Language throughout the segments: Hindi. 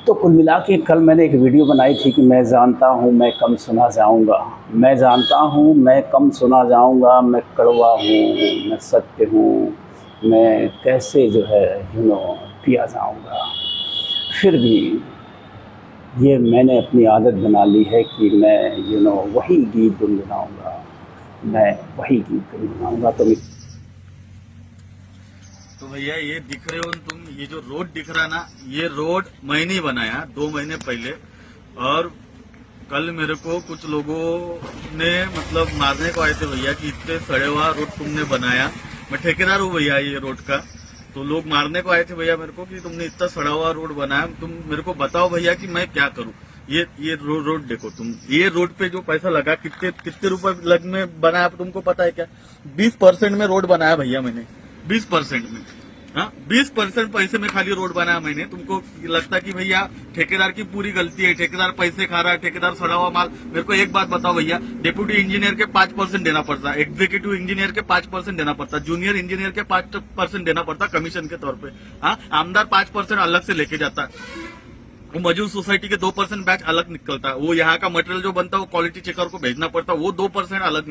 तो कुल मिला के कल मैंने एक वीडियो बनाई थी कि मैं जानता हूँ मैं कम सुना जाऊँगा, मैं जानता हूँ मैं कम सुना जाऊँगा, मैं कड़वा हूँ, मैं सत्य हूँ, मैं कैसे जो है पिया जाऊँगा। फिर भी ये मैंने अपनी आदत बना ली है कि मैं वही गीत गुनगुनाऊँगा, मैं वही गीत गुनगुनाऊँगा। तो भैया ये दिख रहे हो तुम, ये जो रोड दिख रहा ना, ये रोड मैंने बनाया 2 महीने पहले। और कल मेरे को कुछ लोगों ने मतलब मारने को आए थे भैया कि इतने सड़े हुआ रोड तुमने बनाया। मैं ठेकेदार हूँ भैया ये रोड का। तो लोग मारने को आए थे भैया मेरे को कि तुमने इतना सड़ा हुआ रोड बनाया, तुम मेरे को बताओ भैया कि मैं क्या करूँ। ये रोड देखो तुम, ये रोड पे जो पैसा लगा कितने कितने रुपए लग में बनाया तुमको पता है क्या? 20% में रोड बनाया भैया मैंने, 20% में। हाँ, 20% पैसे में खाली रोड बनाया मैंने। तुमको लगता कि भैया ठेकेदार की पूरी गलती है, ठेकेदार पैसे खा रहा है, ठेकेदार सड़ा हुआ माल। मेरे को एक बात बताओ भैया, डेप्यूटी इंजीनियर के 5% देना पड़ता, एग्जीक्यूटिव इंजीनियर के 5% देना पड़ता, जूनियर इंजीनियर के 5% देना पड़ता कमीशन के तौर पे। हाँ, आमदार 5% अलग से लेके जाता है। वो मजदूर सोसाइटी के 2% बैच अलग निकलता है। वो यहाँ का मटेरियल जो बनता है वो क्वालिटी चेकर को भेजना पड़ता है, वो 2% अलग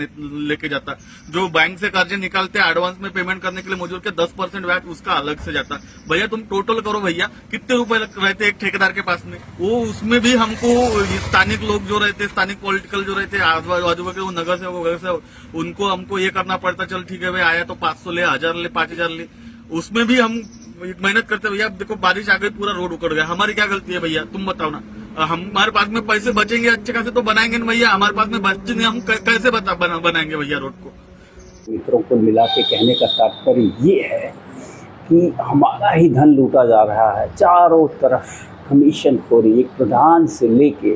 लेके जाता है। जो बैंक से कर्जे निकालते हैं एडवांस में पेमेंट करने के लिए मजदूर के 10% बैच उसका अलग से जाता है। भैया तुम टोटल करो भैया कितने रुपए रहते एक ठेकेदार के पास में। वो उसमें भी हमको स्थानिक लोग जो रहते, स्थानिक पॉलिटिकल जो रहते आजू के वो नगर से उनको हमको ये करना पड़ता, चल ठीक है भाई आया तो 500 ले, 1000 ले, 5000 ले। उसमें भी हम मेहनत करते भैया। देखो बारिश आ गई, पूरा रोड उकड़ गया, हमारी क्या गलती है भैया तुम बताओ ना। हमारे पास में पैसे बचेंगे अच्छे खासे तो बनाएंगे ना भैया, हमारे पास में बचे नहीं, हम कैसे बनाएंगे भैया रोड को। मित्रों को मिला के कहने का तात्पर्य ये है कि हमारा ही धन लूटा जा रहा है, चारों तरफ कमीशन खोरी, एक प्रधान से लेके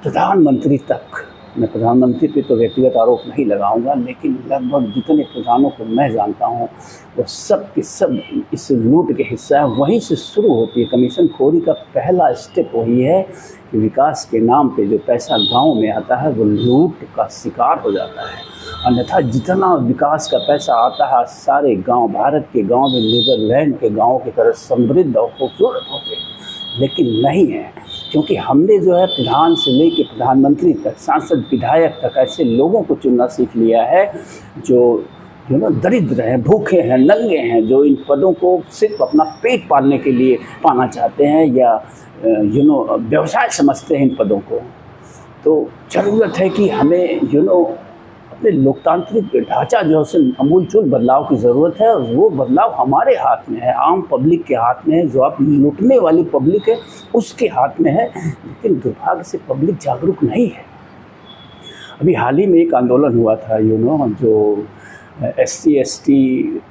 प्रधानमंत्री तक। मैं प्रधानमंत्री पे तो व्यक्तिगत आरोप नहीं लगाऊंगा, लेकिन लगभग जितने प्रधानों को मैं जानता हूं वो सब के सब इस लूट के हिस्सा है। वहीं से शुरू होती है कमीशन खोरी का पहला स्टेप। वही है कि विकास के नाम पे जो पैसा गांव में आता है वो लूट का शिकार हो जाता है। अन्यथा जितना विकास का पैसा आता है सारे गांव, भारत के गांव में नीदरलैंड के गाँव की तरह समृद्ध और खूबसूरत होते, लेकिन नहीं है। क्योंकि हमने जो है प्रधान से लेके प्रधानमंत्री तक, सांसद विधायक तक ऐसे लोगों को चुनना सीख लिया है जो दरिद्र हैं, भूखे हैं, नंगे हैं, जो इन पदों को सिर्फ अपना पेट पालने के लिए पाना चाहते हैं या व्यवसाय समझते हैं इन पदों को। तो ज़रूरत है कि हमें अपने लोकतांत्रिक ढांचा जो है उसे अमूलचूल बदलाव की ज़रूरत है। और वो बदलाव हमारे हाथ में है, आम पब्लिक के हाथ में है। जो आप लूटने वाली पब्लिक है उसके हाथ में है, लेकिन दुर्भाग्य से पब्लिक जागरूक नहीं है। अभी हाल ही में एक आंदोलन हुआ था जो SC ST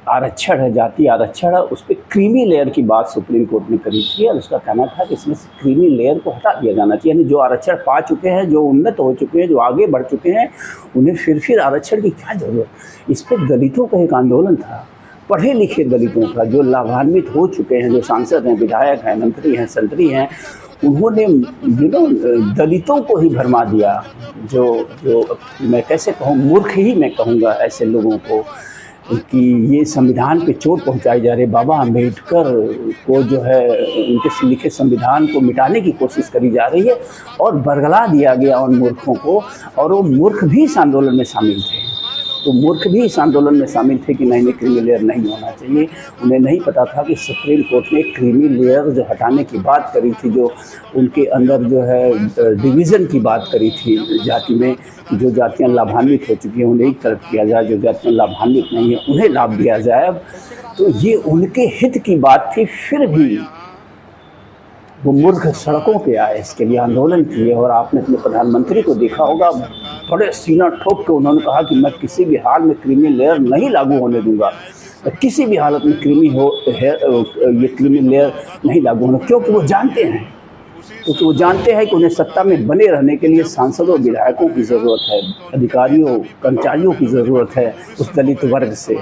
आरक्षण है, जाति आरक्षण है, उस पर क्रीमी लेयर की बात सुप्रीम कोर्ट ने करी थी। और उसका कहना था कि इसमें से क्रीमी लेयर को हटा दिया जाना चाहिए। यानी जो आरक्षण पा चुके हैं, जो उन्नत हो चुके हैं, जो आगे बढ़ चुके हैं, उन्हें फिर आरक्षण की क्या ज़रूरत। इस पर दलितों का एक आंदोलन था, पढ़े लिखे दलितों का, जो लाभान्वित हो चुके हैं, जो सांसद हैं, विधायक हैं, मंत्री हैं, संतरी हैं, उन्होंने दलितों को ही भरमा दिया। जो मैं कैसे कहूँ, मूर्ख ही मैं कहूँगा ऐसे लोगों को, कि ये संविधान पे चोट पहुंचाई जा रही। बाबा अम्बेडकर को जो है उनके लिखे संविधान को मिटाने की कोशिश करी जा रही है और बरगला दिया गया उन मूर्खों को। और वो मूर्ख भी इस आंदोलन में शामिल थे, तो मूर्ख भी इस आंदोलन में शामिल थे कि नहीं क्रीमी लेयर नहीं होना चाहिए। उन्हें नहीं पता था कि सुप्रीम कोर्ट ने क्रीमी लेयर जो हटाने की बात करी थी, जो उनके अंदर जो है डिवीज़न की बात करी थी जाति में, जो जातियां लाभान्वित हो चुकी हैं उन्हें एक तरफ किया जाए, जो जातियां लाभान्वित नहीं है उन्हें लाभ दिया जाए। अब तो ये उनके हित की बात थी, फिर भी वो मूर्ख सड़कों पे आए, इसके लिए आंदोलन किए। और आपने अपने प्रधानमंत्री को देखा होगा, बड़े सीना ठोक के उन्होंने कहा कि मैं किसी भी हाल में क्रीमी लेयर नहीं लागू होने दूंगा, किसी भी हालत में ये क्रीमी लेयर नहीं लागू होना। क्योंकि वो जानते हैं कि उन्हें सत्ता में बने रहने के लिए सांसदों, विधायकों की ज़रूरत है, अधिकारियों, कर्मचारियों की ज़रूरत है उस दलित वर्ग से।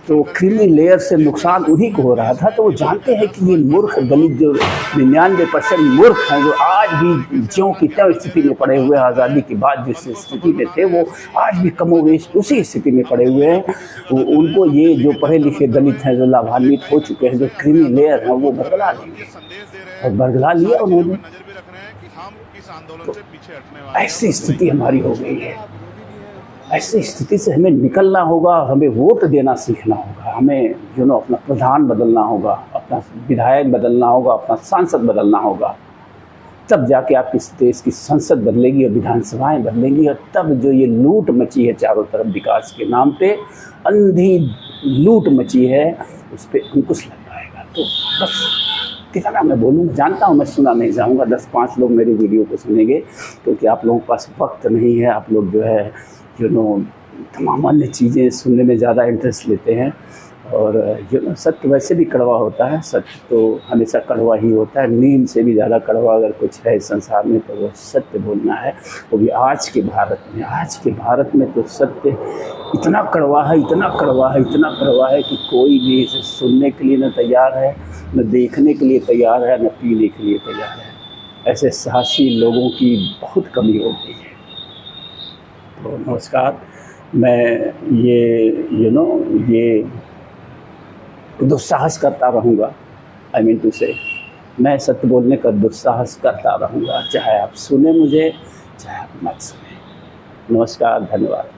तो क्रीमी लेयर से नुकसान उन्हीं को हो रहा था। तो वो जानते हैं कि ये मूर्ख दलित जो 99% मूर्ख हैं, जो आज भी ज्यों की त्यों स्थिति में पड़े हुए हैं, आज़ादी के बाद जिस स्थिति में थे वो आज भी कमोवेश उसी स्थिति में पड़े हुए हैं। उनको ये जो पढ़े लिखे दलित हैं, जो लाभान्वित हो चुके हैं, जो क्रीमी लेयर हैं, वो बरगला लेंगे और बरगला लिया उन्होंने। तो ऐसी स्थिति हमारी हो गई है। ऐसी स्थिति से हमें निकलना होगा, हमें वोट देना सीखना होगा, हमें अपना प्रधान बदलना होगा, अपना विधायक बदलना होगा, अपना सांसद बदलना होगा। तब जाके आपकी देश की संसद बदलेगी और विधानसभाएं बदलेंगी, और तब जो ये लूट मची है चारों तरफ विकास के नाम पे, अंधी लूट मची है, उस पर अंकुश लग पाएगा। तो बस कितना मैं बोलूँ, जानता हूँ मैं सुना नहीं जाऊँगा, 10-5 लोग मेरी वीडियो को सुनेंगे, क्योंकि आप लोगों के पास वक्त नहीं है। आप लोग जो है तमाम अन्य चीज़ें सुनने में ज़्यादा इंटरेस्ट लेते हैं। और सत्य वैसे भी कड़वा होता है, सत्य तो हमेशा कड़वा ही होता है। नीम से भी ज़्यादा कड़वा अगर कुछ है संसार में तो वो सत्य बोलना है, वो भी आज के भारत में। आज के भारत में तो सत्य इतना कड़वा है, इतना कड़वा है, इतना कड़वा है कि कोई भी इसे सुनने के लिए न तैयार है, न देखने के लिए तैयार है, न पीने के लिए तैयार है। ऐसे साहसी लोगों की बहुत कमी होती है। तो नमस्कार, मैं ये दुस्साहस करता रहूँगा। आई मीन टू से, मैं सत्य बोलने का दुस्साहस करता रहूँगा, चाहे आप सुने मुझे, चाहे आप मत सुने। नमस्कार, धन्यवाद।